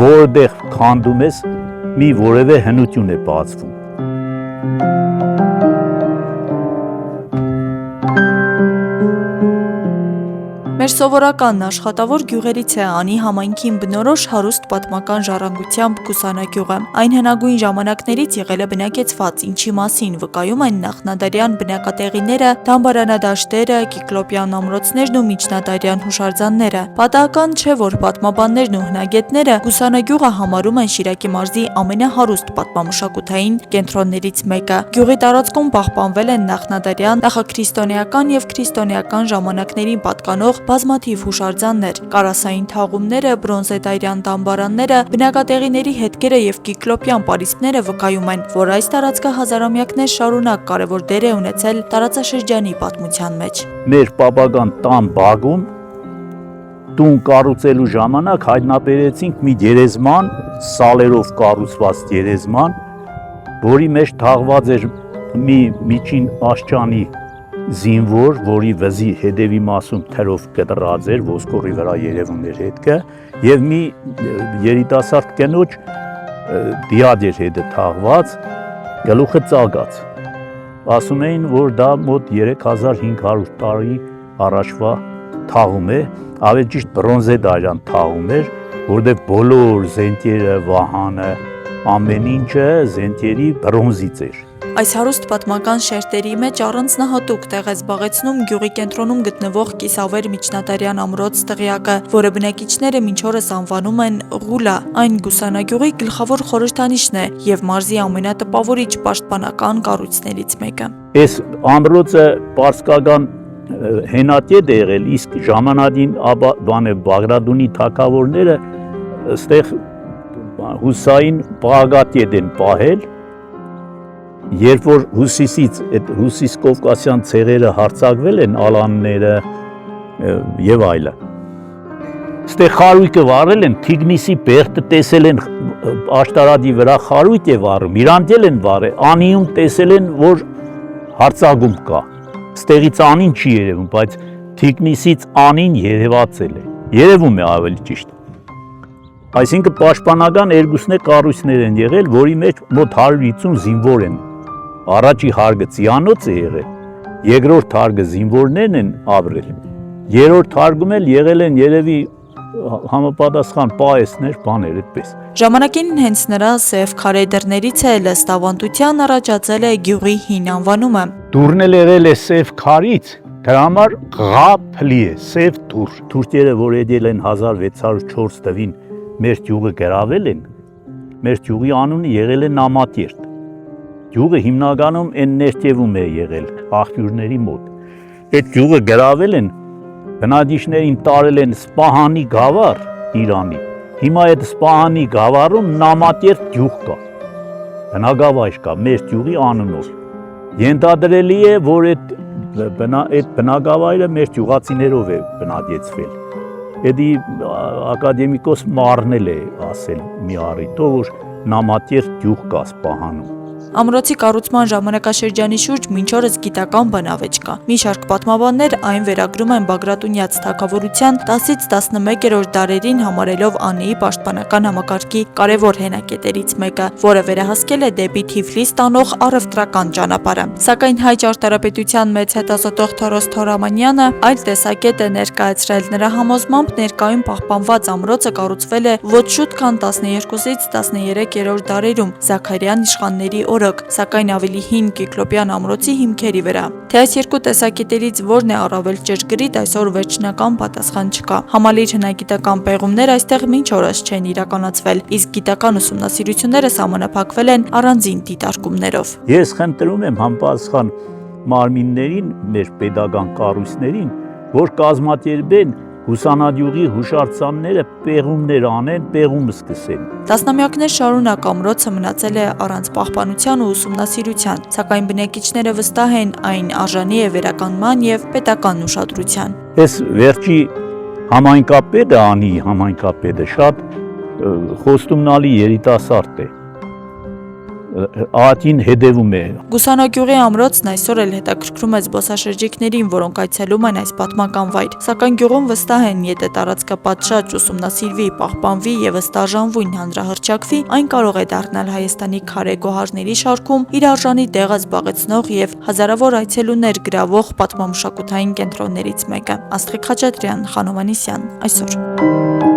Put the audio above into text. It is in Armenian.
որտեղ քանդում ես, մի որևէ հնություն է բացվում։ Մեր սովորական աշխատավոր գյուղերից է Անի համայնքին բնորոշ հարուստ պատմական ժառանգությամբ Գուսանագյուղը։ Այն հնագույն ժամանակներից եղել է բնակեցված, ինչի մասին վկայում են նախնադարյան բնակատեղիները, դամբարանադաշտերը, կիկլոպյան ամրոցներն ու միջնադարյան հուշարձանները։ Պատահական չէ, որ պատմաբաններն ու հնագետները Գուսանագյուղը համարում են Շիրակի մարզի ամենահարուստ պատմամշակութային կենտրոններից մեկը։ Գյուղի տարածքում պահպանվել են նախնադարյան, նախաքրիստոնեական եւ քրիստոնեական ժամանակներին պատկանող բազմաթիվ հուշարձաններ, կարասային թաղումները, բրոնզեդարյան դամբարանները, բնակատեղիների հետքերը եւ կիկլոպյան պարիսպները վկայում են, որ այս տարածքը հազարամյակներ շարունակ կարևոր դեր է ունեցել տարածաշրջանի պատմության մեջ։ Մեր պապական տան բակում տուն կառուցելու ժամանակ հայտնաբերեցինք մի գերեզման, սալերով կառուցված գերեզման, որի մեջ թաղված էր մի միջին աշճանի զինվոր, որի վզի հետևի մասում թրով կտրած էր, ոսկորի վրա երևում էր հետքը, եւ մի երիտասարդ կնոջ դիադ էր հետը թաղված, գլուխը ծագած։ Ասում էին, որ դա մոտ 3500 տարի առաջվա թաղում է, ավելի ճիշտ բրոնզեդարյան թաղում էր, որտեղ բոլոր զենքերը, վահանը, ամեն ինչը զենքերի բրոնզից էր։ Այս հարուստ պատմական շերտերի մեջ առանձնահատուկ տեղ է զբաղեցնում գյուղի կենտրոնում գտնվող կիսավեր միջնադարյան ամրոց տղյակը, որը բնակիչները մինչ օրս անվանում են Ղուլա։ Այն Գուսանագյուղի գլխավոր խորհրդանիշն է եւ մարզի ամենատպավորիչ պաշտպանական կառույցներից մեկը։ Այս ամրոցը պարսկական հենատետ է եղել, իսկ ժամանadin Բաղրադունի թագավորները այստեղ հուսային պաղագատետ են պահել։ Երբ որ հուսիսից, այդ հուսիս կովկասյան ցեղերը հարձակվել են, ալանները եւ այլը, ստեղ խարույկը վառել են, Թիգնիսի բերդը տեսել են, աշտարադի վրա խարույկ է վառում, իրանք են վառել, Անիում տեսել են, որ հարձակում կա, ստեղից Անին չի երևում, բայց Թիգնիսից Անին երևացել է, երևում է ավելի ճիշտ։ Այսինքն պաշտպանական երկուսնե կառույցներ են եղել, որի մեջ մոտ 150 զինվոր են։ Առաջի հարգը ծիանոց է եղել, երկրորդ հարգը զինվորներն են ապրել, երրորդ հարգում էլ եղել են երևի համապատասխան պահեսներ, բաներ այդպես։ Ժամանակին հենց նրա սև քարե դռներից է ըստ ավանդության առաջացել է գյուղի հին անվանումը։ Դուրն էլ եղել է սև քարից, դրա համար Ղա փլի է, սև դուր։ Թուրքերը, որ եկել են 1604 թվին մեր գյուղը գրավել են, մեր գյուղի անունը եղել է Նամատերտ։ Գյուղը հիմնականում այն ներքևում է եղել, աղբյուրների մոտ։ Այդ գյուղը գրավել են, բնակիչներին տարել են Սպահանի գավառ Իրանի։ Հիմա այդ Սպահանի գավառում Նամատերտ գյուղ կա, բնակավայր կա մեր գյուղի անունով։ Ենթադրելի է, որ այդ բնակավայրը մեր գյուղացիներով է բնակեցվել։ Էդի ակադեմիկոս Մարնել է ասել մի առիթով, որ Նամատերտ գյուղ կա Սպահանում։ Ամրոցի կառուցման ժամանակաշրջանի շուրջ մինչ օրս գիտական բանավեճ կա։ Մի շարք պատմաբաններ այն վերագրում են Բագրատունյաց թագավորության 10-ից 11-րդ դարերին համարելով Անիի պաշտպանական համակարգի կարևոր հենակետերից մեկը, որը վերահասկել է դեպի Թիֆլիս տանող առևտրական ճանապարհը։ Սակայն հայ ճարտարապետության մեծ հետազոտող Թորոս Թորամանյանը այլ տեսակետ է ներկայացրել։ Նրա համոզմամբ ներկայում պահպանված ամրոցը կառուցվել է ոչ շուտ քան 12-ից 13-րդ դարերում Զաքարյան իշխանների օրոք, սակայն ավելի հին կիկլոպյան ամրոցի հիմքերի վրա։ Թե այս երկու տեսակետերից որն է առավել ճշգրիտ, այսօր վերջնական պատասխան չկա։ Համալիր հնագիտական պեղումներ այստեղ մինչ օրս չեն իրականացվել, իսկ գիտական ուսումնասիրությունները սահմանափակվել են առանձին դիտարկումներով։ Ես խնդրում եմ համապատասխան մարմիններին, մեր պետական կառույցներին, որ կազմակերպեն Գուսանագյուղի հուշարձանները պեղումներ անեն, պեղումը սկսեն։ Տասնամյակներ շարունակ ամրոցը մնացել է առանց պահպանության ու ուսումնասիրության, սակայն բնակիչները վստահ են այն արժանի է վերականգնման եւ պետական ուշադրության։ Այս վերջի համայնքապետը, Անի համայնքապետը շատ խոստումնալի երիտասարդ է։ ահատին հետևում է։ Գուսանագյուղի ամրոցն այսօր էլ հետաքրքրում է զբոսաշրջիկներին, որոնք այցելում են այս պատմական վայր։ Սակայն գյուղում վստահ են, եթե տարածքը պատշաճ ուսումնասիրվի, պահպանվի եւ ըստ արժանվույն հանրահռչակվի, այն կարող է դառնալ Հայաստանի քարե գոհարների շարքում իր արժանի տեղը զբաղեցնող եւ հազարավոր այցելուներ գրավող պատմամշակութային կենտրոններից մեկը։ Աստղիկ Խաչատրյան, Խանոմ Անիսյան, այսօր։